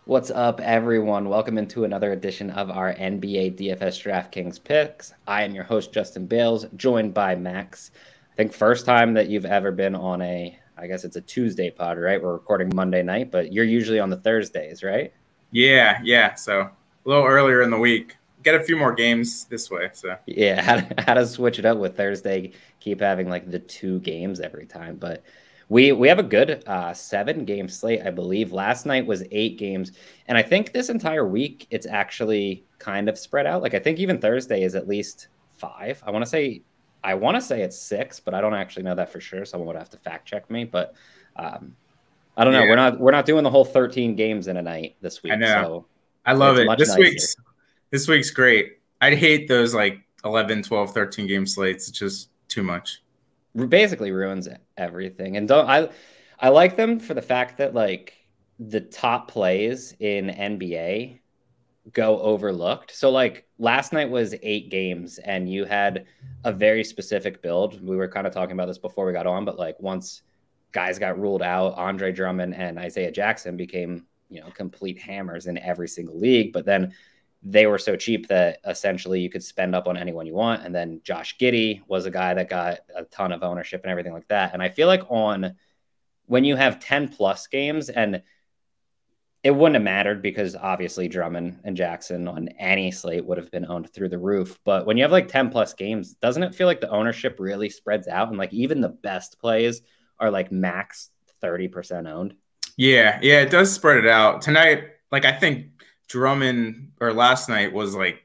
What's up, everyone? Welcome into another edition of our NBA DFS DraftKings Picks. I am your host, Justin Bales, joined by Max. I think first time that you've ever been on I guess it's a Tuesday pod, right? We're recording Monday night, but you're usually on the Thursdays, right? Yeah. So a little earlier in the week. Get a few more games this way. So Yeah, how to switch it up with Thursday, keep having like the two games every time. But we have a good 7 game slate, I believe. Last night was 8 games, and I think this entire week it's actually kind of spread out. Like I think even Thursday is at least 5. I want to say it's 6, but I don't actually know that for sure. Someone would have to fact check me. But I don't know. yeah, We're not doing the whole 13 games in a night this I week, know. so I love it's it. much This nicer. week's great. I'd hate those like 11, 12, 13 game slates. It's just too much. Basically ruins everything. And don't I like them for the fact that like the top plays in NBA go overlooked. So like last night was 8 games and you had a very specific build. We were kind of talking about this before we got on, but like once guys got ruled out, Andre Drummond and Isaiah Jackson became, complete hammers in every single league. But then they were so cheap that essentially you could spend up on anyone you want. And then Josh Giddey was a guy that got a ton of ownership and everything like that. And I feel like when you have 10 plus games, and it wouldn't have mattered because obviously Drummond and Jackson on any slate would have been owned through the roof. But when you have like 10 plus games, doesn't it feel like the ownership really spreads out? And like even the best plays are like max 30% owned. Yeah, it does spread it out. Tonight, like I think Drummond or last night was like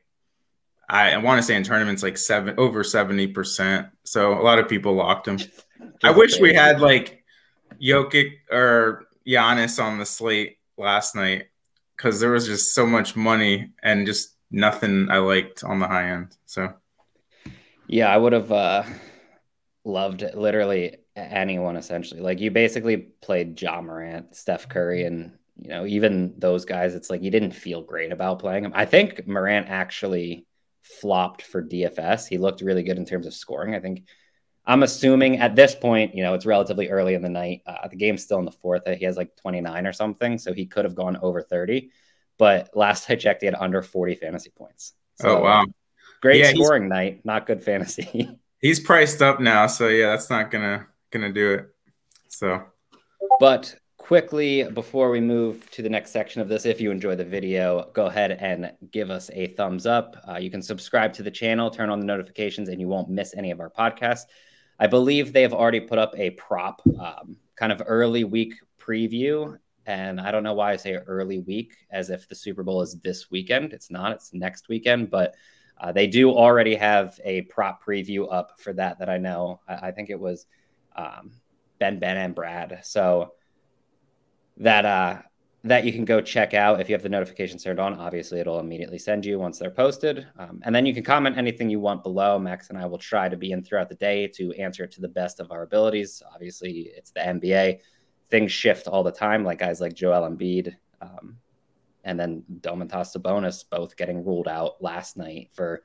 I want to say in tournaments like over 70%. So a lot of people locked him. I Just wish we crazy. had like Jokic or Giannis on the slate last night because there was just so much money and just nothing I liked on the high end. So Yeah, I would have loved literally anyone essentially. Like you basically played Ja Morant, Steph Curry, and even those guys. It's like you didn't feel great about playing them. I think Morant actually flopped for DFS. He looked really good in terms of scoring. I think I'm assuming at this point, it's relatively early in the night. The game's still in the fourth. He has like 29 or something, so he could have gone over 30. But last I checked, he had under 40 fantasy points. oh So wow. great Yeah, scoring night, not good fantasy. he's priced up now, so yeah, that's not gonna do it. So But quickly, before we move to the next section of this, if you enjoy the video, go ahead and give us a thumbs up. You can subscribe to the channel, turn on the notifications, and you won't miss any of our podcasts. I believe they have already put up a prop kind of early week preview. And I don't know why I say early week as if the Super Bowl is this weekend. It's not, it's next weekend. But they do already have a prop preview up for that I know. I think it was Ben and Brad. So that you can go check out if you have the notifications turned on. Obviously, it'll immediately send you once they're posted. And then you can comment anything you want below. Max and I will try to be in throughout the day to answer it to the best of our abilities. Obviously, it's the NBA. Things shift all the time, like guys like Joel Embiid and then Domantas Sabonis both getting ruled out last night for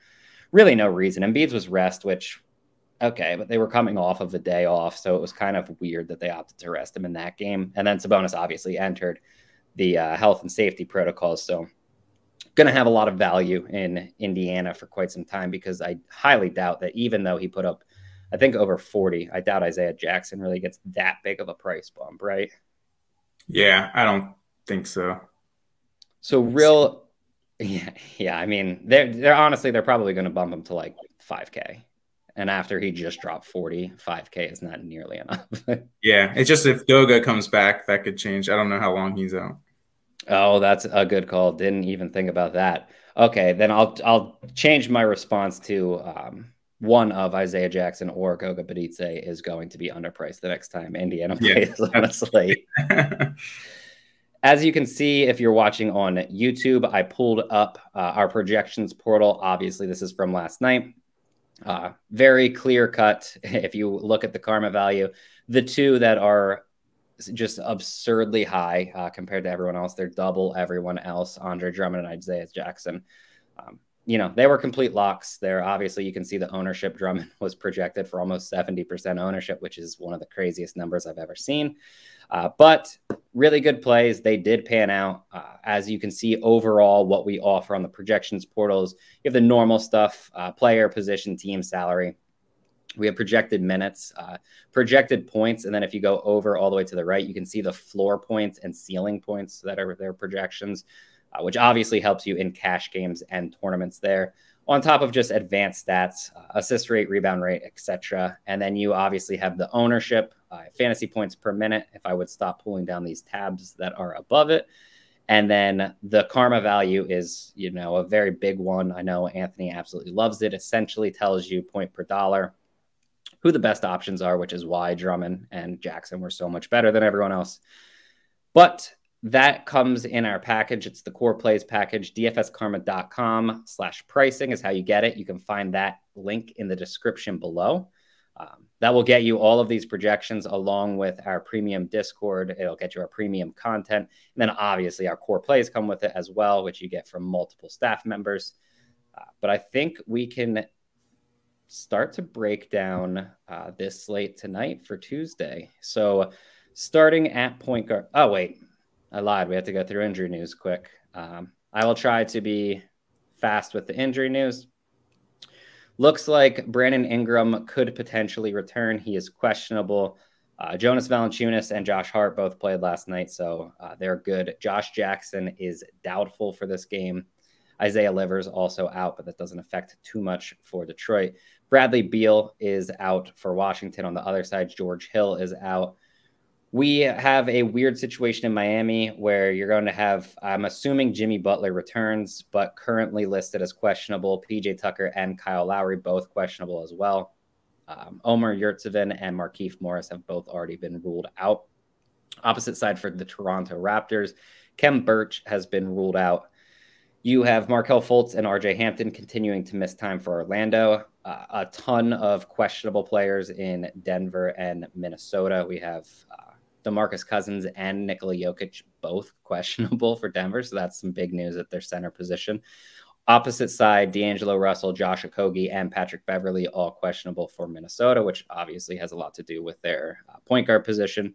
really no reason. Embiid's was rest, which okay, but they were coming off of a day off, so it was kind of weird that they opted to rest him in that game. And then Sabonis obviously entered the health and safety protocols, so going to have a lot of value in Indiana for quite some time because I highly doubt that even though he put up, I think, over 40, I doubt Isaiah Jackson really gets that big of a price bump, right? yeah, I don't think so. So real, yeah. I mean, they're honestly they're probably going to bump him to like 5K. And after he just dropped 40, 5K is not nearly enough. Yeah, it's just if Goga comes back, that could change. I don't know how long he's out. Oh, that's a good call. Didn't even think about that. Okay, then I'll change my response to one of Isaiah Jackson or Goga Bitadze is going to be underpriced the next time Indiana Yeah. plays on a slate. As you can see, if you're watching on YouTube, I pulled up our projections portal. Obviously, this is from last night. Very clear cut. If you look at the karma value, the two that are just absurdly high compared to everyone else, they're double everyone else. Andre Drummond and Isaiah Jackson. you know, they were complete locks there. Obviously, you can see the ownership. Drummond was projected for almost 70% ownership, which is one of the craziest numbers I've ever seen. But really good plays. They did pan out. As you can see, overall, what we offer on the projections portals, you have the normal stuff, player, position, team, salary. We have projected minutes, projected points, and then if you go over all the way to the right, you can see the floor points and ceiling points that are their projections, which obviously helps you in cash games and tournaments there, on top of just advanced stats, assist rate, rebound rate, etc. And then you obviously have the ownership, fantasy points per minute, if I would stop pulling down these tabs that are above it. And then the karma value is, you know, a very big one. I know Anthony absolutely loves it. Essentially tells you point per dollar who the best options are, which is why Drummond and Jackson were so much better than everyone else. But that comes in our package. It's the core plays package. dfskarma.com/pricing is how you get it. You can find that link in the description below. That will get you all of these projections along with our premium Discord. It'll get you our premium content. And then obviously our core plays come with it as well, which you get from multiple staff members. But I think we can start to break down this slate tonight for Tuesday. So starting at point guard. Oh, wait, I lied. We have to go through injury news quick. I will try to be fast with the injury news. Looks like Brandon Ingram could potentially return. He is questionable. Jonas Valanciunas and Josh Hart both played last night, so they're good. Josh Jackson is doubtful for this game. Isaiah Livers also out, but that doesn't affect too much for Detroit. Bradley Beal is out for Washington. On the other side, George Hill is out. We have a weird situation in Miami where you're going to have, I'm assuming Jimmy Butler returns, but currently listed as questionable. PJ Tucker and Kyle Lowry, both questionable as well. Omer Yurtseven and Markieff Morris have both already been ruled out. Opposite side for the Toronto Raptors, Khem Birch has been ruled out. You have Markelle Fultz and RJ Hampton continuing to miss time for Orlando. A ton of questionable players in Denver and Minnesota. We have DeMarcus Cousins and Nikola Jokic both questionable for Denver, so that's some big news at their center position. Opposite side, D'Angelo Russell, Josh Okogie, and Patrick Beverley all questionable for Minnesota, which obviously has a lot to do with their point guard position.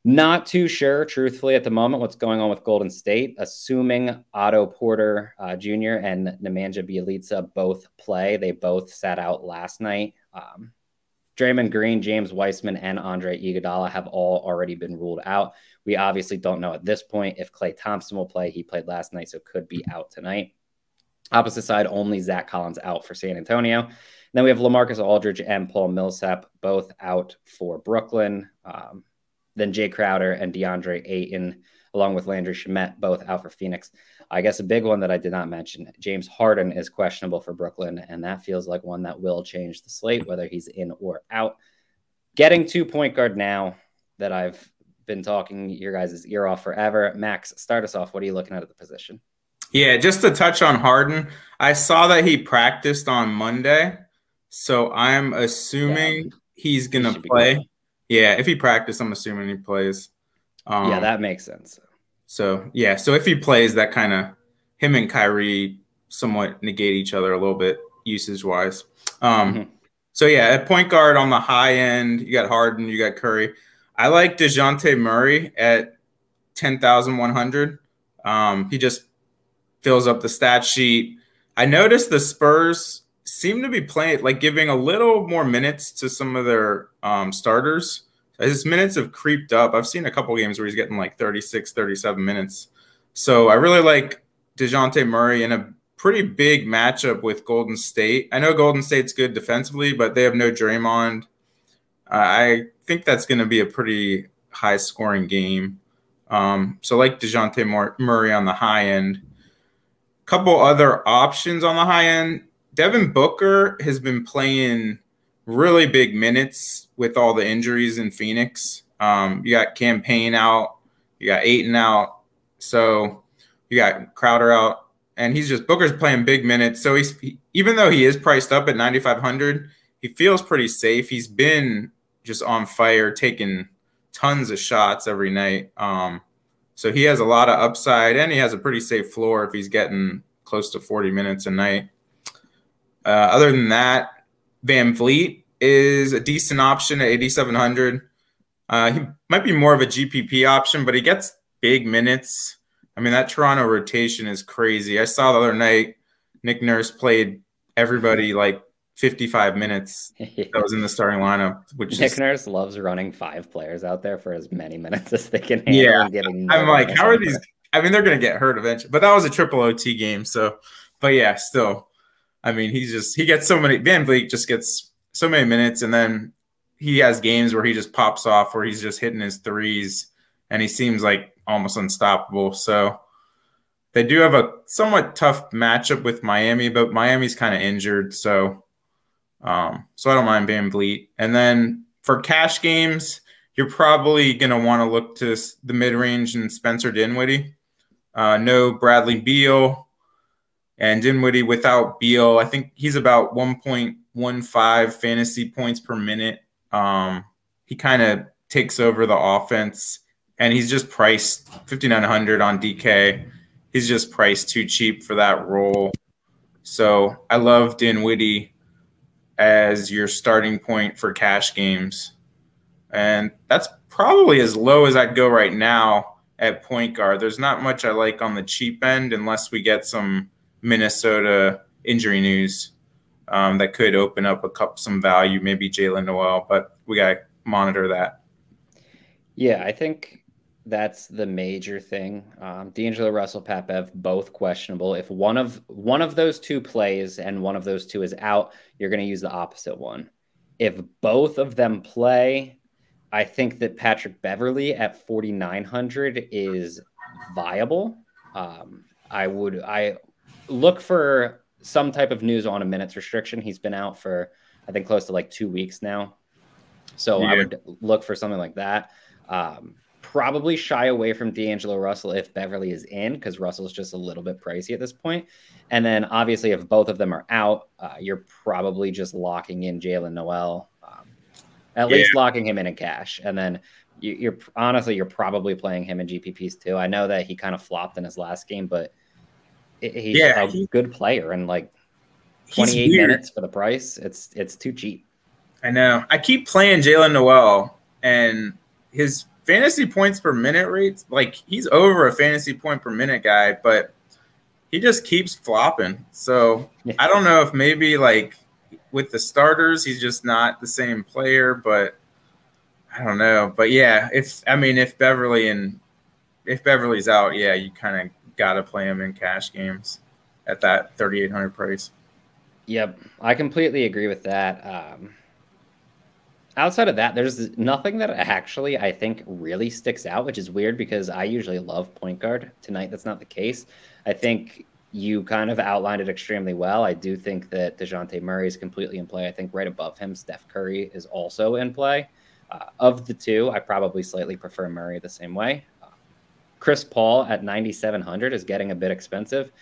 Not too sure, truthfully, at the moment, what's going on with Golden State, assuming Otto Porter Jr. and Nemanja Bjelica both play. They both sat out last night. Draymond Green, James Weissman, and Andre Iguodala have all already been ruled out. We obviously don't know at this point if Klay Thompson will play. He played last night, so could be out tonight. Opposite side, only Zach Collins out for San Antonio. And then we have Lamarcus Aldridge and Paul Millsap, both out for Brooklyn. Then Jay Crowder and DeAndre Ayton, along with Landry Shamet, both out for Phoenix. I guess a big one that I did not mention, James Harden is questionable for Brooklyn, and that feels like one that will change the slate, whether he's in or out. Getting to point guard now that I've been talking your guys' ear off forever. Max, start us off. What are you looking at the position? Yeah, just to touch on Harden, I saw that he practiced on Monday, so I'm assuming he's going to play. Yeah, if he practiced, I'm assuming he plays. Yeah, that makes sense. So, yeah, so if he plays, that kind of him and Kyrie somewhat negate each other a little bit usage-wise. So, yeah, at point guard on the high end, you got Harden, you got Curry. I like DeJounte Murray at 10,100. He just fills up the stat sheet. I noticed the Spurs seem to be playing, like giving a little more minutes to some of their starters. His minutes have creeped up. I've seen a couple games where he's getting like 36, 37 minutes. So I really like DeJounte Murray in a pretty big matchup with Golden State. I know Golden State's good defensively, but they have no Draymond. I think that's going to be a pretty high-scoring game. So like DeJounte Murray on the high end. Couple other options on the high end. Devin Booker has been playing really big minutes with all the injuries in Phoenix. You got Campaign out. You got Ayton out. So you got Crowder out. And Booker's playing big minutes. So even though he is priced up at 9,500, he feels pretty safe. He's been just on fire, taking tons of shots every night. So he has a lot of upside, and he has a pretty safe floor if he's getting close to 40 minutes a night. Other than that, Van Vliet is a decent option at 8,700. He might be more of a GPP option, but he gets big minutes. I mean, that Toronto rotation is crazy. I saw the other night Nick Nurse played everybody like 55 minutes that was in the starting lineup. Nick Nurse loves running 5 players out there for as many minutes as they can handle and giving. I'm like, how are these? I mean, they're going to get hurt eventually. But that was a triple OT game. So, but yeah, still. I mean, he gets so many. Van Vliet just gets so many minutes, and then he has games where he just pops off, where he's just hitting his threes, and he seems like almost unstoppable. So they do have a somewhat tough matchup with Miami, but Miami's kind of injured, so I don't mind Van Vliet. And then for cash games, you're probably going to want to look to the mid-range and Spencer Dinwiddie. No Bradley Beal. And Dinwiddie without Beal, I think he's about 1.15 fantasy points per minute. He kind of takes over the offense, and he's just priced 5,900 on DK. He's just priced too cheap for that role. So I love Dinwiddie as your starting point for cash games. And that's probably as low as I'd go right now at point guard. There's not much I like on the cheap end unless we get some Minnesota injury news that could open up some value, maybe Jalen Noel, but we got to monitor that. Yeah, I think that's the major thing. D'Angelo Russell, Pat Bev, both questionable. If one of those two plays and one of those two is out, you're going to use the opposite one. If both of them play, I think that Patrick Beverley at 4,900 is viable. I look for some type of news on a minutes restriction. He's been out for, I think, close to like 2 weeks now. So yeah. I would look for something like that. Probably shy away from D'Angelo Russell if Beverley is in, because Russell's just a little bit pricey at this point. And then obviously if both of them are out, you're probably just locking in Jalen Noel, at least locking him in cash. And then you're probably playing him in GPPs too. I know that he kind of flopped in his last game, but he's a good player, and like 28 minutes for the price, it's too cheap. I know. I keep playing Jalen Noel, and his fantasy points per minute rates, like he's over a fantasy point per minute guy, but he just keeps flopping. So I don't know if maybe like with the starters, he's just not the same player, but I don't know. But yeah, if Beverly's out, yeah, you kind of got to play him in cash games at that 3,800 price. Yep, I completely agree with that. Outside of that, there's nothing that actually I think really sticks out, which is weird because I usually love point guard. Tonight, that's not the case. I think you kind of outlined it extremely well. I do think that DeJounte Murray is completely in play. I think right above him, Steph Curry is also in play. Of the two, I probably slightly prefer Murray the same way. Chris Paul at 9,700 is getting a bit expensive,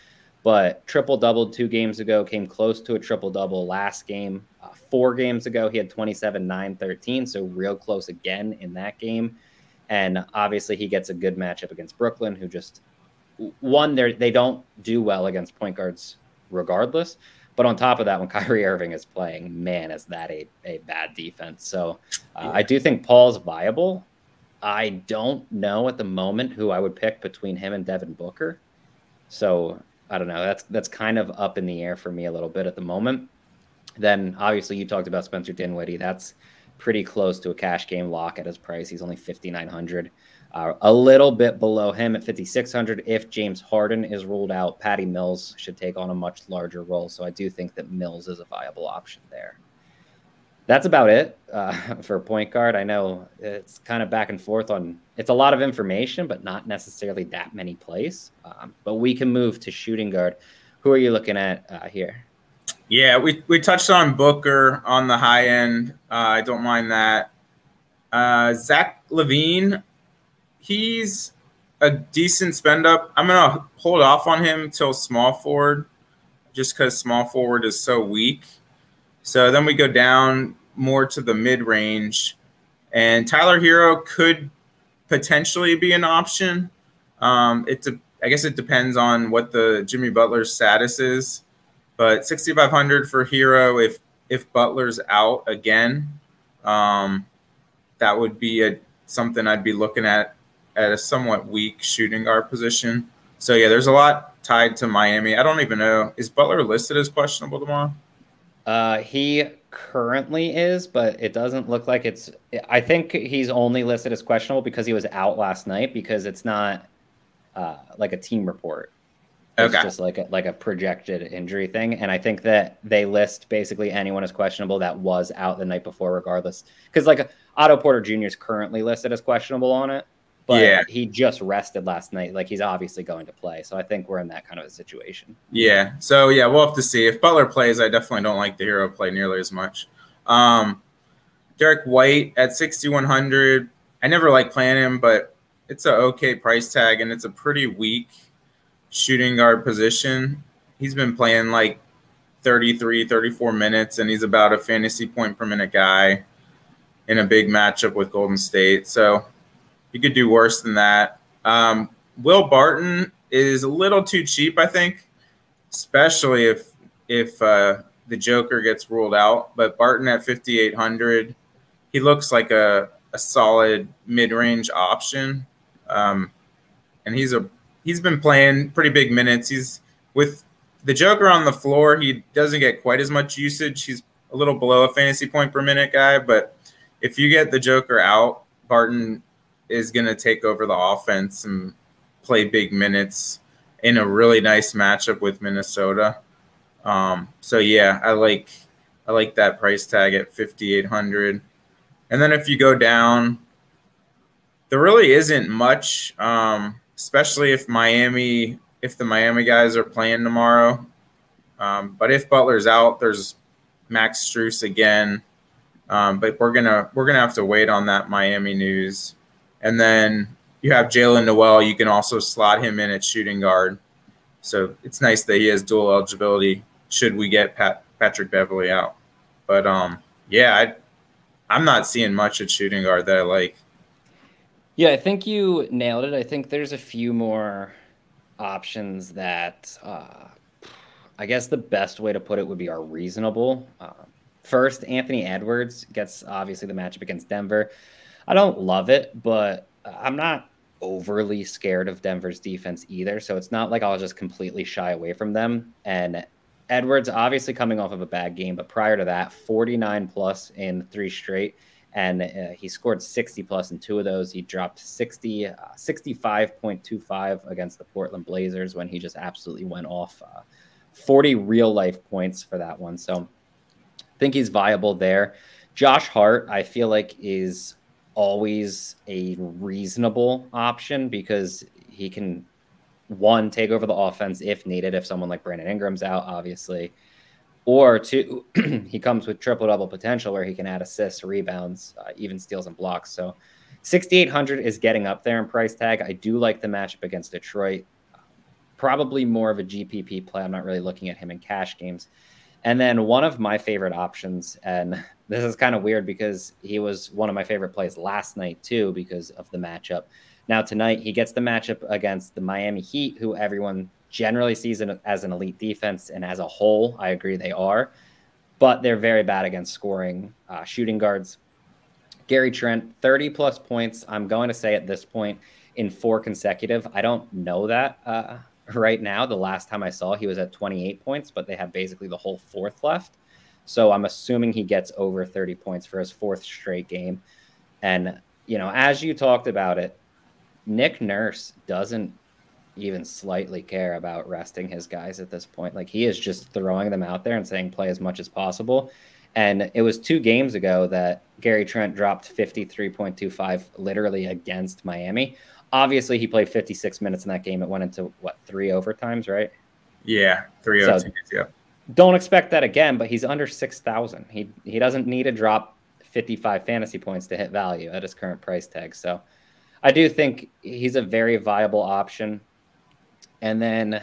but triple-doubled 2 games ago, came close to a triple-double last game. 4 games ago, he had 27, 9, 13, so real close again in that game. And obviously he gets a good matchup against Brooklyn, who just one, they don't do well against point guards regardless. But on top of that, when Kyrie Irving is playing, man, is that a bad defense. So I do think Paul's viable. I don't know at the moment who I would pick between him and Devin Booker. So I don't know. That's kind of up in the air for me a little bit at the moment. Then obviously you talked about Spencer Dinwiddie. That's pretty close to a cash game lock at his price. He's only 5,900. A little bit below him at 5,600. If James Harden is ruled out, Patty Mills should take on a much larger role. So I do think that Mills is a viable option there. That's about it for point guard. I know it's kind of back and forth on, it's a lot of information, but not necessarily that many plays. But we can move to shooting guard. Who are you looking at here? Yeah, we touched on Booker on the high end. I don't mind that. Zach LaVine, he's a decent spend up. I'm going to hold off on him till small forward just because small forward is so weak. So then we go down more to the mid-range. And Tyler Hero could potentially be an option. At I guess it depends on what the Jimmy Butler's status is, but 6,500 for Hero if Butler's out again. That would be something I'd be looking at a somewhat weak shooting guard position. So yeah, there's a lot tied to Miami. I don't even know, is Butler listed as questionable tomorrow? He currently is, but it doesn't look like it's. I think he's only listed as questionable because he was out last night, because it's not like a team report. It's just like a projected injury thing. And I think that they list basically anyone as questionable that was out the night before, regardless. Because like Otto Porter Jr. is currently listed as questionable on it, but he just rested last night. Like, he's obviously going to play. So I think we're in that kind of a situation. Yeah. So yeah, we'll have to see. If Butler plays, I definitely don't like the Hero play nearly as much. Derek White at 6,100. I never like playing him, but it's an okay price tag, and it's a pretty weak shooting guard position. He's been playing like 33, 34 minutes, and he's about a fantasy point per minute guy in a big matchup with Golden State. So you could do worse than that. Will Barton is a little too cheap, I think, especially if the Joker gets ruled out. But Barton at 5,800, he looks like a solid mid-range option. And he's been playing pretty big minutes. He's with the Joker on the floor. He doesn't get quite as much usage. He's a little below a fantasy point per minute guy. But if you get the Joker out, Barton is going to take over the offense and play big minutes in a really nice matchup with Minnesota. So yeah, I like that price tag at 5,800. And then if you go down, there really isn't much. Especially if the Miami guys are playing tomorrow. But if Butler's out, there's Max Strus again. But we're gonna have to wait on that Miami news. And then you have Jalen Noel. You can also slot him in at shooting guard. So it's nice that he has dual eligibility should we get Patrick Beverley out. But yeah, I'm not seeing much at shooting guard that I like. Yeah, I think you nailed it. I think there's a few more options that I guess the best way to put it would be are reasonable. First, Anthony Edwards gets obviously the matchup against Denver. I don't love it, but I'm not overly scared of Denver's defense either. So it's not like I'll just completely shy away from them. And Edwards obviously coming off of a bad game, but prior to that, 49 plus in 3 straight. And he scored 60 plus in 2 of those. He dropped 65.25 against the Portland Blazers when he just absolutely went off. 40 real life points for that one. So I think he's viable there. Josh Hart, I feel like, is always a reasonable option because he can, one, take over the offense if needed, if someone like Brandon Ingram's out, obviously. Or 2, he comes with triple-double potential where he can add assists, rebounds, even steals and blocks. So 6,800 is getting up there in price tag. I do like the matchup against Detroit. Probably more of a GPP play. I'm not really looking at him in cash games. And then one of my favorite options, and this is kind of weird because he was one of my favorite plays last night too because of the matchup. Now tonight he gets the matchup against the Miami Heat, who everyone generally sees it as an elite defense, and as a whole, I agree they are, but they're very bad against scoring shooting guards. Gary Trent, 30 plus points. I'm going to say at this point in 4 consecutive. I don't know that right now. The last time I saw, he was at 28 points, but they have basically the whole 4th left. So I'm assuming he gets over 30 points for his 4th straight game. And, you know, as you talked about it, Nick Nurse doesn't even slightly care about resting his guys at this point. Like, he is just throwing them out there and saying play as much as possible. And it was 2 games ago that Gary Trent dropped 53.25 literally against Miami. Obviously, he played 56 minutes in that game. It went into, 3 overtimes, right? Yeah, 3 overtimes, yeah. Don't expect that again, but he's under 6,000. He doesn't need to drop 55 fantasy points to hit value at his current price tag. So I do think he's a very viable option. And then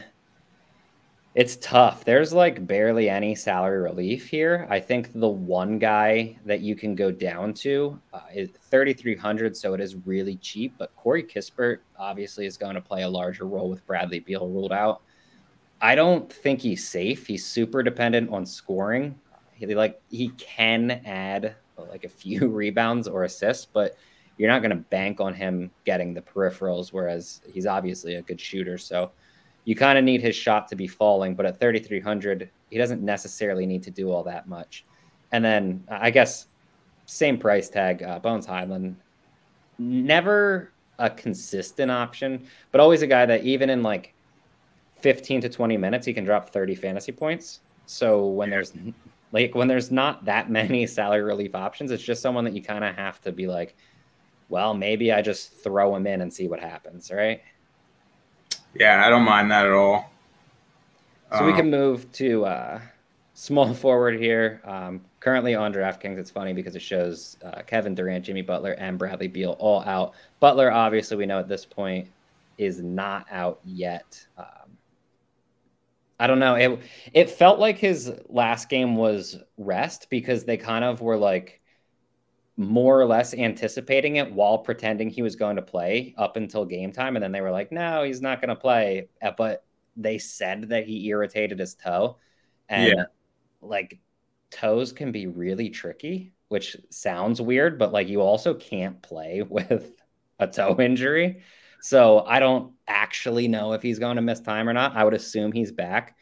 It's tough. There's like barely any salary relief here. I think the one guy that you can go down to is 3,300, so it is really cheap. But Corey Kispert obviously is going to play a larger role with Bradley Beal ruled out. I don't think he's safe. He's super dependent on scoring. He can add like a few rebounds or assists, but you're not going to bank on him getting the peripherals. Whereas he's obviously a good shooter, so you kind of need his shot to be falling. But at 3,300, he doesn't necessarily need to do all that much. And then I guess same price tag, Bones Highland, never a consistent option, but always a guy that even in like 15 to 20 minutes, he can drop 30 fantasy points. So when there's not that many salary relief options, it's just someone that you kind of have to be like, well, maybe I just throw him in and see what happens, right? Yeah, I don't mind that at all. So we can move to small forward here. Currently on DraftKings, it's funny because it shows Kevin Durant, Jimmy Butler, and Bradley Beal all out. Butler, obviously, we know at this point is not out yet. I don't know. It felt like his last game was rest because they kind of were like more or less anticipating it while pretending he was going to play up until game time. And then they were like, no, he's not going to play. But they said that he irritated his toe. And like toes can be really tricky, which sounds weird, but like you also can't play with a toe injury. So I don't actually know if he's going to miss time or not. I would assume he's back.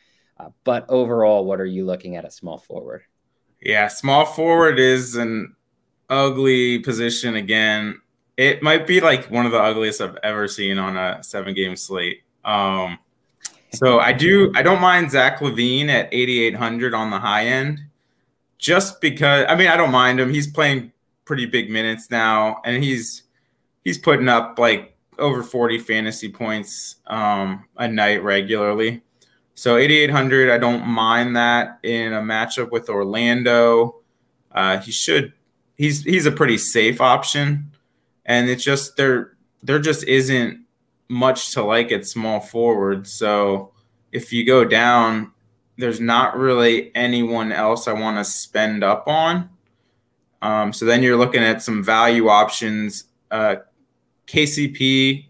But overall, what are you looking at small forward? Yeah, small forward is an ugly position again. It might be like one of the ugliest I've ever seen on a 7-game slate. So I don't mind Zach LaVine at 8,800 on the high end, just because I don't mind him. He's playing pretty big minutes now, and he's putting up like over 40 fantasy points a night regularly. So 8,800, I don't mind that in a matchup with Orlando. He's a pretty safe option, and it's just there just isn't much to like at small forward. So if you go down, there's not really anyone else I want to spend up on. So then you're looking at some value options. KCP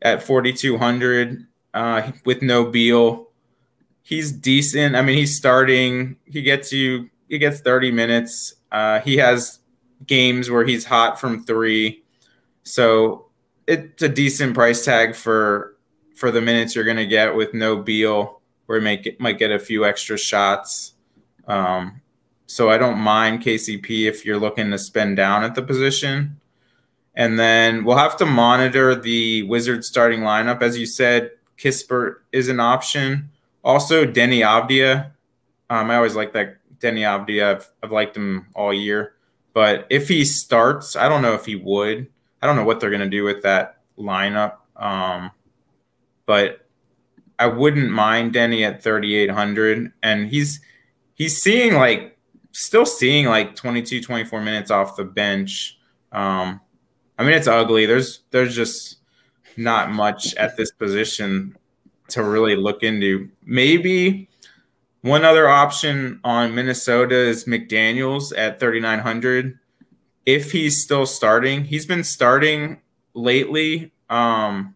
at 4,200 with no Beal. He's decent. He's starting. He gets 30 minutes. He has games where he's hot from 3. So it's a decent price tag for the minutes you're going to get with no Beal, where he might get a few extra shots. So I don't mind KCP if you're looking to spend down at the position. And then we'll have to monitor the Wizards starting lineup. As you said, Kispert is an option. Also, Denny Avdia. I always like that Denny Avdia. I've liked him all year. But if he starts, I don't know if he would. I don't know what they're going to do with that lineup. But I wouldn't mind Denny at 3,800. And he's still seeing like 22, 24 minutes off the bench. It's ugly. There's just not much at this position to really look into. Maybe one other option on Minnesota is McDaniels at 3,900. If he's still starting, he's been starting lately. And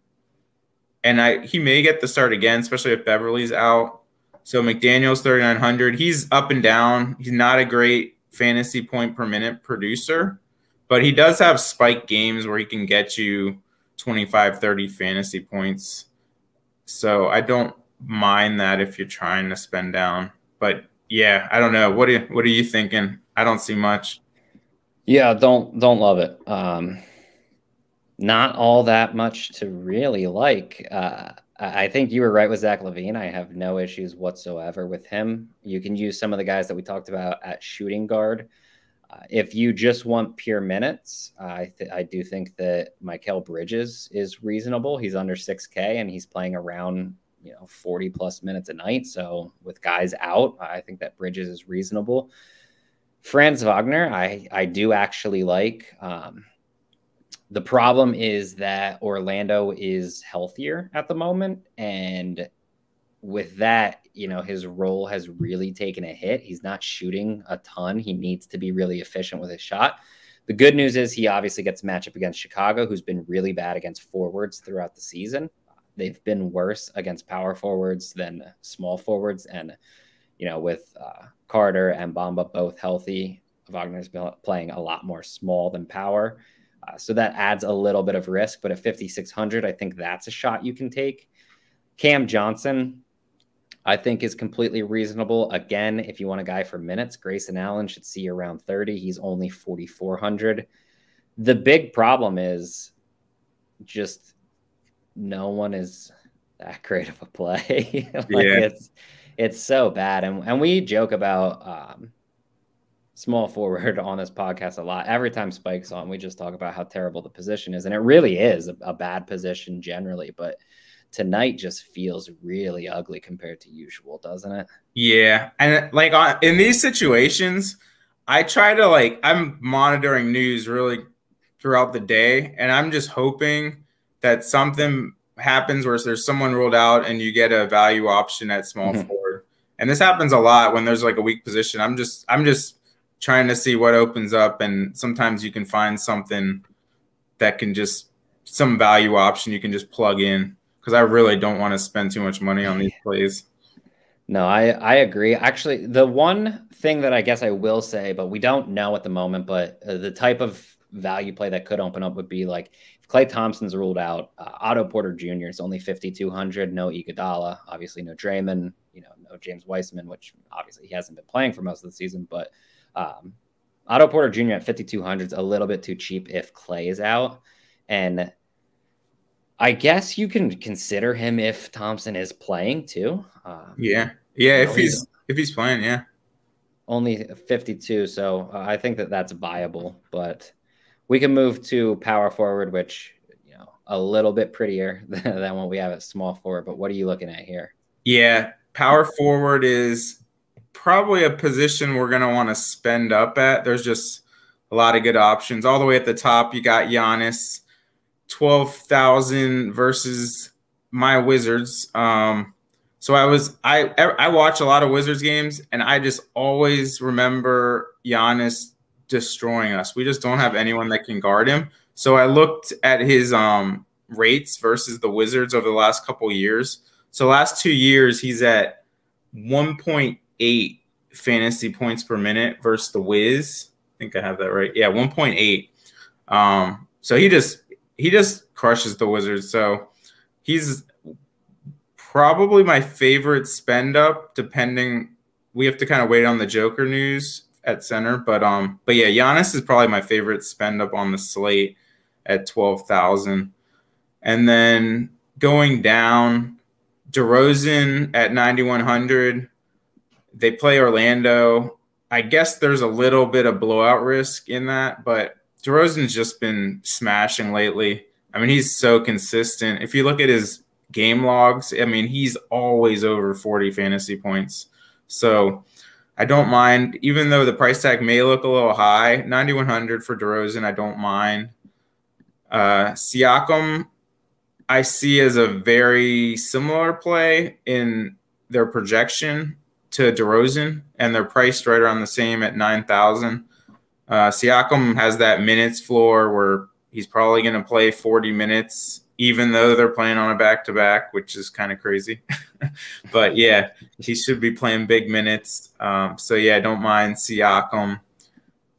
he may get the start again, especially if Beverly's out. So McDaniels 3,900. He's up and down. He's not a great fantasy point per minute producer, but he does have spike games where he can get you 25, 30 fantasy points. So I don't mind that if you're trying to spend down. But yeah, I don't know. What are you thinking? I don't see much. Yeah, don't love it. Not all that much to really like. I think you were right with Zach LaVine. I have no issues whatsoever with him. You can use some of the guys that we talked about at shooting guard. If you just want pure minutes, I do think that Mikal Bridges is reasonable. He's under 6K and he's playing around 40 plus minutes a night. So with guys out, I think that Bridges is reasonable. Franz Wagner, I do actually like. The problem is that Orlando is healthier at the moment, and with that, his role has really taken a hit. He's not shooting a ton. He needs to be really efficient with his shot. The good news is he obviously gets a matchup against Chicago, who's been really bad against forwards throughout the season. They've been worse against power forwards than small forwards. And, with Carter and Bamba both healthy, Wagner's been playing a lot more small than power. So that adds a little bit of risk. But at 5,600, I think that's a shot you can take. Cam Johnson, I think, is completely reasonable. Again, if you want a guy for minutes, Grayson Allen should see around 30. He's only 4,400. The big problem is just no one is that great of a play. It's so bad. And we joke about small forward on this podcast a lot. Every time Spike's on, we just talk about how terrible the position is. And it really is a bad position generally. But tonight just feels really ugly compared to usual, doesn't it? Yeah. And in these situations, I try to I'm monitoring news really throughout the day, and I'm just hoping that something happens where there's someone ruled out and you get a value option at small forward. And this happens a lot when there's a weak position. I'm just trying to see what opens up, and sometimes you can find something that can some value option you can just plug in, because I really don't want to spend too much money on these plays. No, I agree. Actually, the one thing that I guess I will say, but we don't know at the moment, but the type of value play that could open up would be if Klay Thompson's ruled out, Otto Porter Jr. is only 5,200, no Iguodala, obviously no Draymond, no James Wiseman, which obviously he hasn't been playing for most of the season, but Otto Porter Jr. at 5,200 is a little bit too cheap if Klay is out. And I guess you can consider him if Thompson is playing too. If he's playing, yeah. Only 52, so I think that's viable. But we can move to power forward, which a little bit prettier than what we have at small forward. But what are you looking at here? Yeah, power forward is probably a position we're going to want to spend up at. There's just a lot of good options. All the way at the top, you got Giannis, 12,000 versus my Wizards. So I watch a lot of Wizards games, and I just always remember Giannis destroying us. We just don't have anyone that can guard him. So I looked at his rates versus the Wizards over the last couple of years. So last 2 years, he's at 1.8 fantasy points per minute versus the Wiz. I think I have that right. Yeah, 1.8. So he just crushes the Wizards. So he's probably my favorite spend up, depending. We have to kind of wait on the Joker news at center. But yeah, Giannis is probably my favorite spend up on the slate at 12,000. And then going down, DeRozan at 9,100. They play Orlando. I guess there's a little bit of blowout risk in that, but DeRozan's just been smashing lately. I mean, he's so consistent. If you look at his game logs, I mean, he's always over 40 fantasy points. So I don't mind, even though the price tag may look a little high, 9,100 for DeRozan, I don't mind. Siakam, I see as a very similar play in their projection to DeRozan, and they're priced right around the same at 9,000. Siakam has that minutes floor where he's probably going to play 40 minutes, even though they're playing on a back-to-back, which is kind of crazy. But, yeah, he should be playing big minutes. So, yeah, I don't mind Siakam.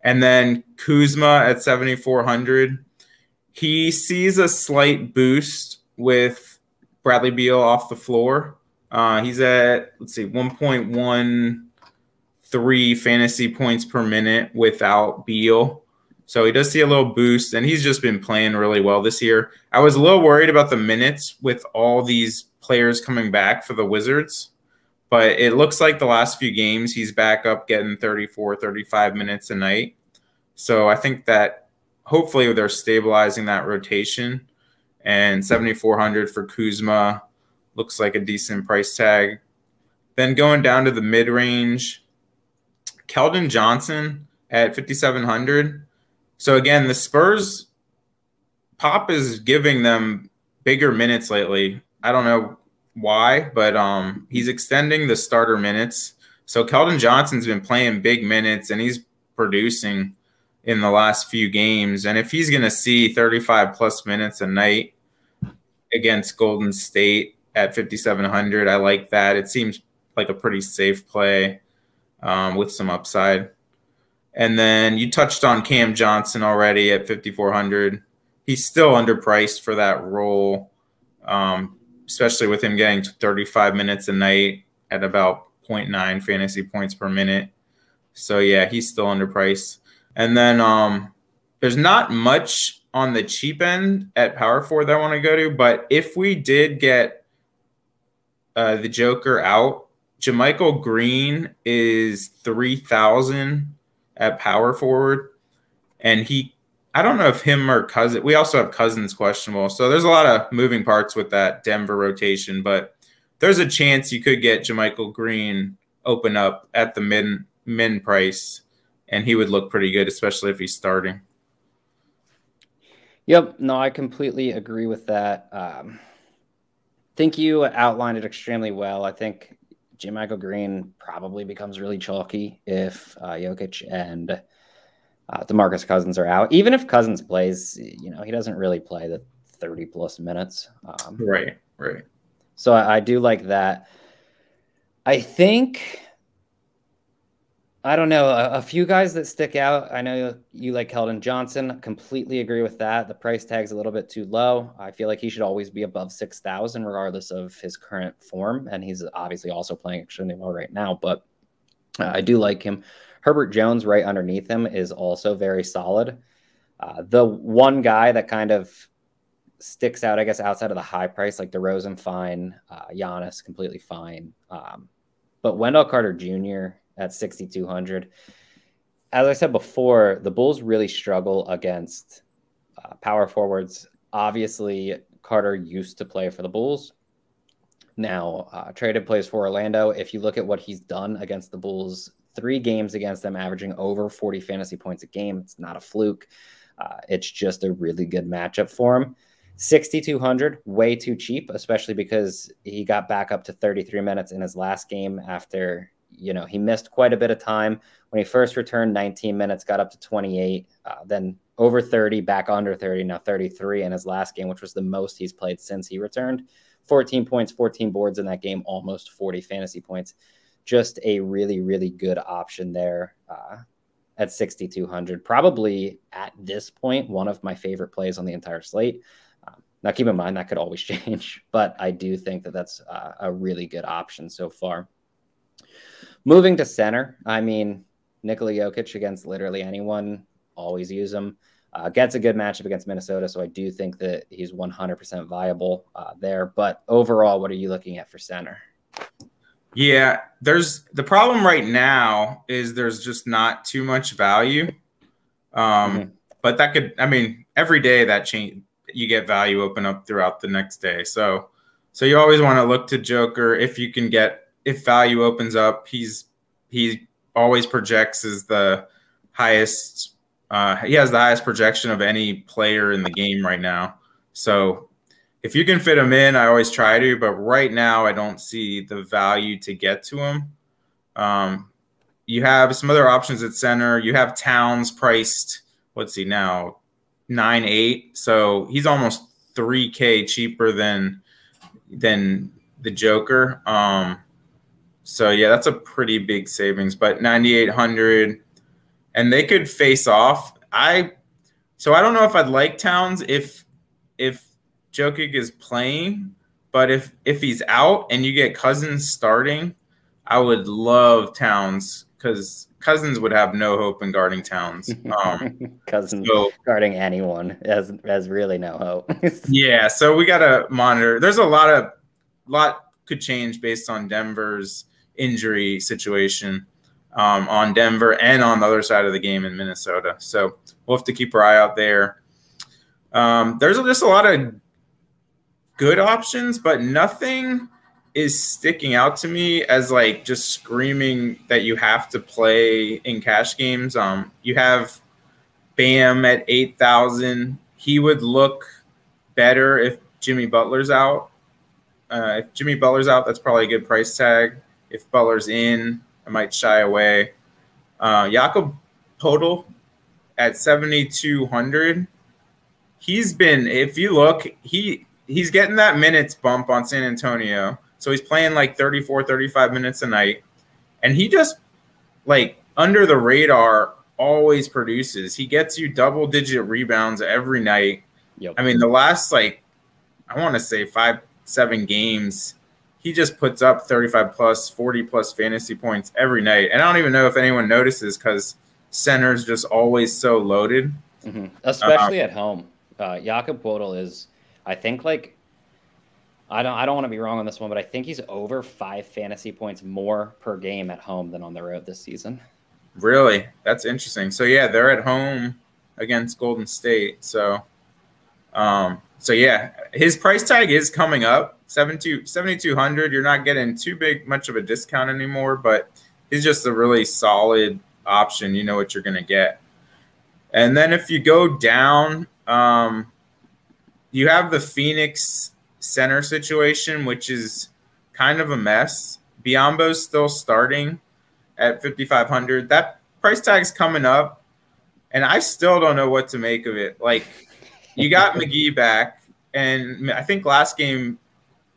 And then Kuzma at 7,400. He sees a slight boost with Bradley Beal off the floor. He's at, 1.13 fantasy points per minute without Beal. So he does see a little boost, and he's just been playing really well this year. I was a little worried about the minutes with all these players coming back for the Wizards, but it looks like the last few games he's back up getting 34, 35 minutes a night. So I think that hopefully they're stabilizing that rotation, and 7,400 for Kuzma looks like a decent price tag. Then going down to the mid-range, Keldon Johnson at 5,700. So again, the Spurs, Pop is giving them bigger minutes lately. I don't know. why, but he's extending the starter minutes. So Keldon Johnson's been playing big minutes, and he's producing in the last few games. And if he's going to see 35-plus minutes a night against Golden State at 5,700, I like that. It seems like a pretty safe play with some upside. And then you touched on Cam Johnson already at 5,400. He's still underpriced for that role, especially with him getting 35 minutes a night at about 0.9 fantasy points per minute. So, yeah, he's still underpriced. And then there's not much on the cheap end at power forward that I want to go to. But if we did get the Joker out, JaMychal Green is 3,000 at power forward. And I don't know if him or Cousins, we also have Cousins questionable. So there's a lot of moving parts with that Denver rotation. But there's a chance you could get JaMychal Green open up at the min price, and he would look pretty good, especially if he's starting. Yep. No, I completely agree with that. Think you outlined it extremely well. I think JaMychal Green probably becomes really chalky if Jokic and DeMarcus Cousins are out. Even if Cousins plays, he doesn't really play the 30-plus minutes. Right. So I do like that. I think, I don't know, a few guys that stick out. I know you like Keldon Johnson. Completely agree with that. The price tag's a little bit too low. I feel like he should always be above 6,000 regardless of his current form. And he's obviously also playing extremely well right now, but I do like him. Herbert Jones right underneath him is also very solid. The one guy that kind of sticks out, I guess, outside of the high price, like DeRozan, fine. Giannis, completely fine. But Wendell Carter Jr. at 6,200. As I said before, the Bulls really struggle against power forwards. Obviously, Carter used to play for the Bulls. Now, traded plays for Orlando. If you look at what he's done against the Bulls, 3 games against them, averaging over 40 fantasy points a game. It's not a fluke. It's just a really good matchup for him. 6,200, way too cheap, especially because he got back up to 33 minutes in his last game after, he missed quite a bit of time. When he first returned, 19 minutes, got up to 28, then over 30, back under 30, now 33 in his last game, which was the most he's played since he returned. 14 points, 14 boards in that game, almost 40 fantasy points. Just a really, really good option there at 6,200. Probably at this point, one of my favorite plays on the entire slate. Now, keep in mind, that could always change, but I do think that that's a really good option so far. Moving to center, I mean, Nikola Jokic against literally anyone, always use him. Gets a good matchup against Minnesota, so I do think that he's 100% viable there. But overall, what are you looking at for center? Yeah, the problem right now is there's just not too much value. But that could, every day that change, you get value open up throughout the next day. So you always want to look to Joker if value opens up. He always projects as the highest. He has the highest projection of any player in the game right now. So if you can fit him in, I always try to. But right now, I don't see the value to get to him. You have some other options at center. You have Towns priced. What's he now? 9.8. So he's almost $3K cheaper than the Joker. So yeah, that's a pretty big savings. But 9,800. And they could face off. So I don't know if I'd like Towns if Jokic is playing, but if he's out and you get Cousins starting, I would love Towns because Cousins would have no hope in guarding Towns. Cousins guarding anyone has really no hope. Yeah, so we gotta monitor. There's a lot could change based on Denver's injury situation. On Denver and on the other side of the game in Minnesota. So we'll have to keep our eye out there. There's just a lot of good options, but nothing is sticking out to me as like just screaming that you have to play in cash games. You have Bam at 8,000. He would look better if Jimmy Butler's out. If Jimmy Butler's out, that's probably a good price tag. If Butler's in, I might shy away. Jakob Poeltl at 7,200. He's been, if you look, he's getting that minutes bump on San Antonio. So he's playing like 34, 35 minutes a night. And he just, like, under the radar, always produces. He gets you double-digit rebounds every night. Yep. I mean, the last, like, I want to say 5-7 games, he just puts up 35-plus, 40-plus fantasy points every night. And I don't even know if anyone notices because center's just always so loaded. Mm-hmm. Especially at home. Jakob Poeltl is, I think, like, I don't want to be wrong on this one, but I think he's over 5 fantasy points more per game at home than on the road this season. Really? That's interesting. So, yeah, they're at home against Golden State. So yeah, his price tag is coming up, 7,200. You're not getting too much of a discount anymore, but he's just a really solid option. You know what you're going to get. And then if you go down, you have the Phoenix center situation, which is kind of a mess. Biyombo's still starting at 5,500. That price tag's coming up, and I still don't know what to make of it. Like, you got McGee back, and I think last game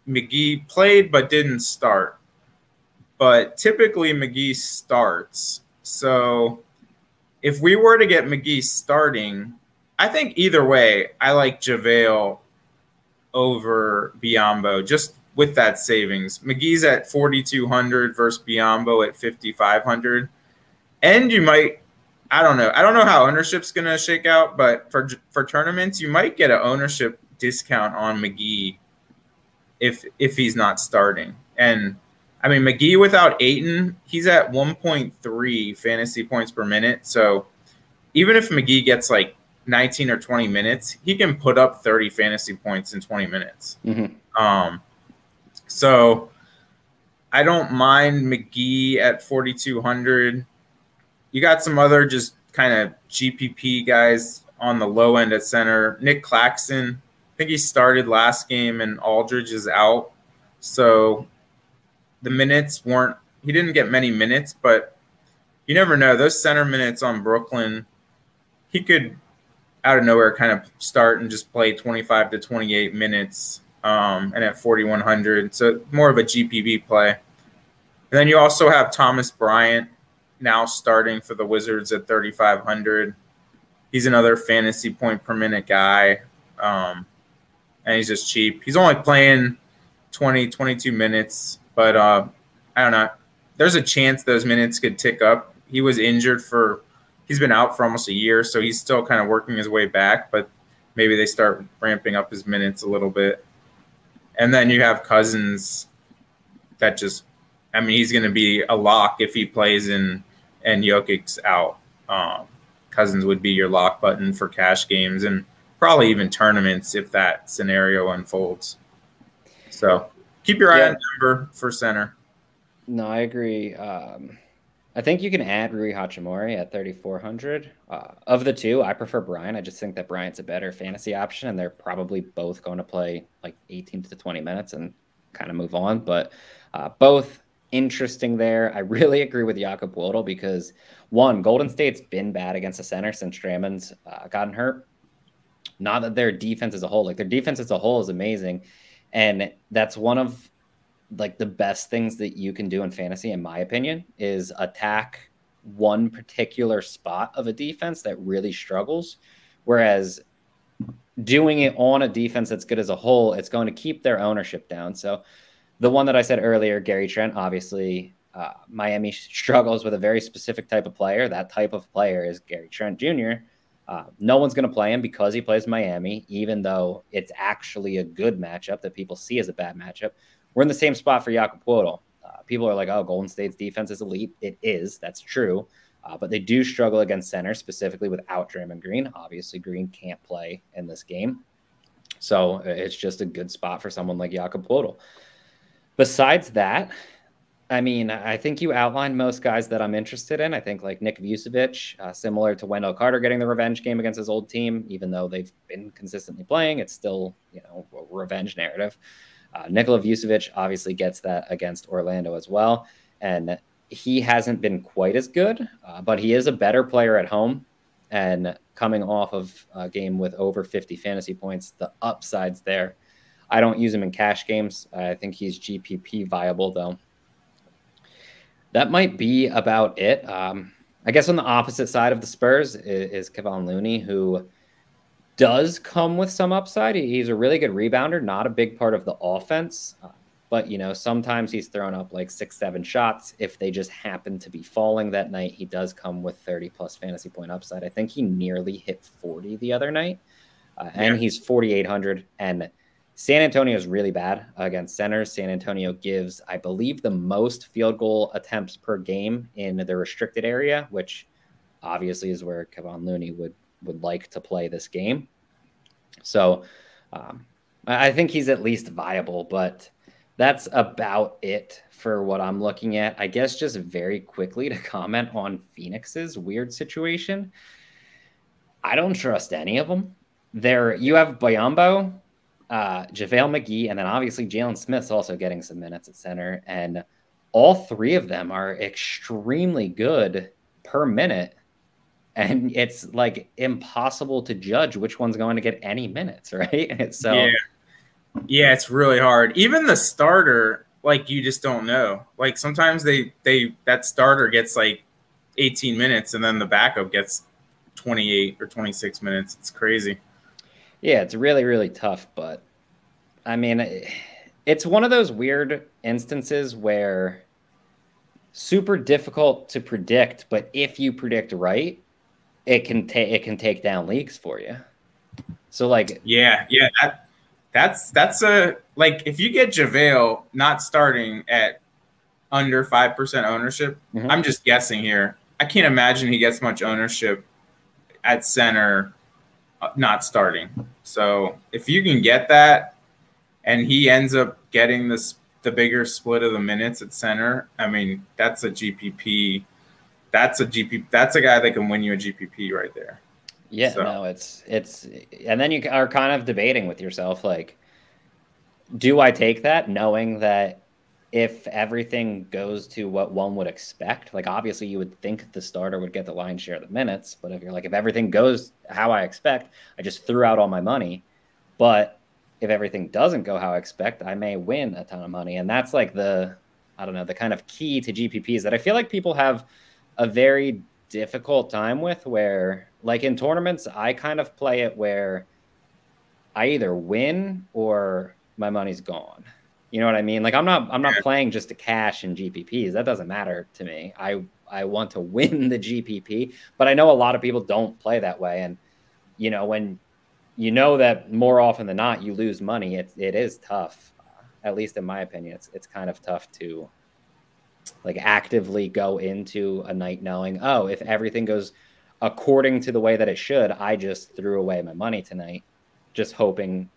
McGee played but didn't start. But typically McGee starts. So if we were to get McGee starting, I think either way, I like JaVale over Biyombo, just with that savings. McGee's at 4,200 versus Biyombo at 5,500. And you might, I don't know how ownership's going to shake out, but for tournaments, you might get an ownership discount on McGee if he's not starting. And I mean, McGee without Ayton, he's at 1.3 fantasy points per minute. So even if McGee gets like 19 or 20 minutes, he can put up 30 fantasy points in 20 minutes. Mm-hmm. So I don't mind McGee at 4,200. You got some other just kind of GPP guys on the low end at center. Nick Claxton, I think he started last game, and Aldridge is out. So the minutes weren't – he didn't get many minutes, but you never know. Those center minutes on Brooklyn, he could out of nowhere kind of start and just play 25 to 28 minutes and at 4,100. So more of a GPP play. And then you also have Thomas Bryant now starting for the Wizards at 3,500. He's another fantasy point per minute guy, and he's just cheap. He's only playing 20, 22 minutes, but I don't know. There's a chance those minutes could tick up. He was injured he's been out for almost a year, so he's still kind of working his way back, but maybe they start ramping up his minutes a little bit. And then you have Cousins that just, I mean, he's going to be a lock if he plays and Jokic's out. Cousins would be your lock button for cash games and probably even tournaments if that scenario unfolds. So keep your eye on Denver for center. No, I agree. I think you can add Rui Hachimura at 3,400. Of the two, I prefer Bryant. I just think that Bryant's a better fantasy option, and they're probably both going to play like 18 to 20 minutes and kind of move on. But both interesting there. I really agree with Jakob Poeltl because, one, Golden State's been bad against the center since Draymond's gotten hurt. Not that their defense as a whole, like their defense as a whole is amazing. And that's one of like the best things that you can do in fantasy, in my opinion, is attack one particular spot of a defense that really struggles. Whereas doing it on a defense that's good as a whole, it's going to keep their ownership down. So the one that I said earlier, Gary Trent, obviously Miami struggles with a very specific type of player. That type of player is Gary Trent Jr. No one's going to play him because he plays Miami, even though it's actually a good matchup that people see as a bad matchup. We're in the same spot for Jakob Poeltl. People are like, oh, Golden State's defense is elite. It is. That's true. But they do struggle against center, specifically without Draymond Green. Obviously, Green can't play in this game. So it's just a good spot for someone like Jakob Poeltl. Besides that, I mean, I think you outlined most guys that I'm interested in. I think like Nick Vucevic, similar to Wendell Carter getting the revenge game against his old team, even though they've been consistently playing, it's still, you know, a revenge narrative. Nikola Vucevic obviously gets that against Orlando as well. And he hasn't been quite as good, but he is a better player at home. And coming off of a game with over 50 fantasy points, the upside's there. I don't use him in cash games. I think he's GPP viable, though. That might be about it. I guess on the opposite side of the Spurs is Kevon Looney, who does come with some upside. He's a really good rebounder, not a big part of the offense. But, sometimes he's thrown up like 6-7 shots. If they just happen to be falling that night, he does come with 30-plus fantasy point upside. I think he nearly hit 40 the other night. And he's 4,800. And San Antonio is really bad against centers. San Antonio gives, I believe, the most field goal attempts per game in the restricted area, which obviously is where Kevon Looney would like to play this game. So I think he's at least viable, but that's about it for what I'm looking at. I guess just very quickly to comment on Phoenix's weird situation. I don't trust any of them. You have Biyombo, JaVale McGee, and then obviously Jalen Smith's also getting some minutes at center. And all three of them are extremely good per minute. And it's like impossible to judge which one's going to get any minutes, right? So yeah, it's really hard. Even the starter, like, you just don't know. Like, sometimes that starter gets like 18 minutes and then the backup gets 28 or 26 minutes. It's crazy. Yeah, it's really, really tough. But I mean, it's one of those weird instances where super difficult to predict, but if you predict right, it can take down leagues for you. So like, that's a, like, if you get JaVale not starting at under 5% ownership, I'm just guessing here. I can't imagine he gets much ownership at center not starting. So if you can get that and he ends up getting the bigger split of the minutes at center, I mean, that's a GPP. That's a guy that can win you a GPP right there. Yeah, so. No, it's and then you are kind of debating with yourself, like, do I take that knowing that if everything goes to what one would expect, like, obviously you would think the starter would get the lion's share of the minutes, but if you're like, if everything goes how I expect, I just threw out all my money. But if everything doesn't go how I expect, I may win a ton of money. And that's like the kind of key to GPPs that I feel like people have a very difficult time with, where, like, in tournaments, I kind of play it where I either win or my money's gone. You know what I mean? Like, I'm not playing just to cash in GPPs. That doesn't matter to me. I want to win the GPP, but I know a lot of people don't play that way. And, when you know that more often than not you lose money, it is tough. At least in my opinion, it's kind of tough to, like, actively go into a night knowing, oh, if everything goes according to the way that it should, I just threw away my money tonight, just hoping,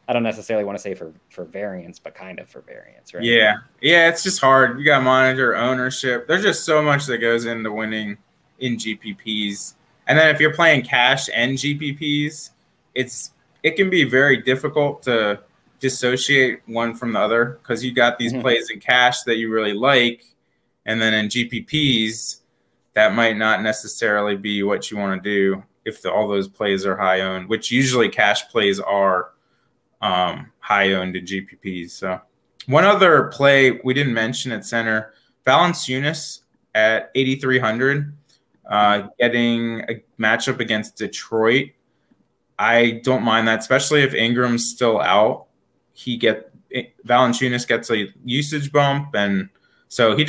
I don't necessarily want to say for variance, but kind of for variance, right? Yeah, it's just hard. You got to monitor ownership. There's just so much that goes into winning in GPPs. And then if you're playing cash and GPPs, it can be very difficult to dissociate one from the other, because you got these plays in cash that you really like, and then in GPPs that might not necessarily be what you want to do if all those plays are high owned, which usually cash plays are high owned in GPPs. So one other play we didn't mention at center, Valanciunas at 8,300, getting a matchup against Detroit. I don't mind that, especially if Ingram's still out. Valanciunas gets a usage bump, and so he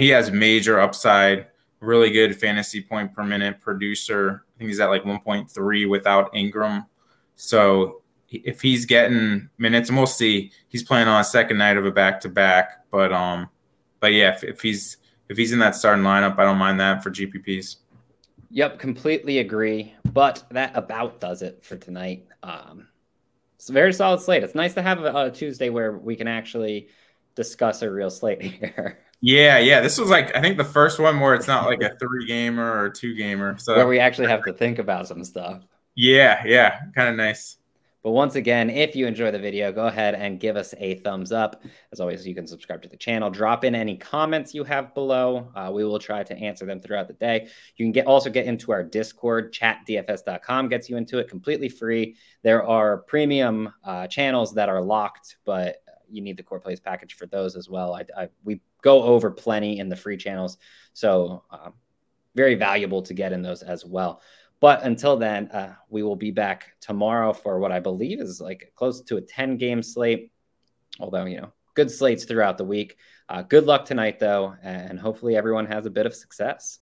has major upside, really good fantasy point per minute producer. I think he's at like 1.3 without Ingram. So if he's getting minutes, and we'll see, he's playing on a second night of a back-to-back, but yeah, if he's in that starting lineup, I don't mind that for GPPs. Yep, completely agree. But that about does it for tonight. It's a very solid slate. It's nice to have a Tuesday where we can actually discuss a real slate here. Yeah. This was, like, I think the first one where it's not like a 3-gamer or a 2-gamer. So where we actually have to think about some stuff. Yeah. Kind of nice. But once again, if you enjoy the video, go ahead and give us a thumbs up. As always, you can subscribe to the channel. Drop in any comments you have below. We will try to answer them throughout the day. You can also get into our Discord. Chatdfs.com gets you into it completely free. There are premium channels that are locked, but you need the Core Plays package for those as well. We go over plenty in the free channels, so very valuable to get in those as well. But until then, we will be back tomorrow for what I believe is like close to a 10-game slate. Although, you know, good slates throughout the week. Good luck tonight, though, and hopefully everyone has a bit of success.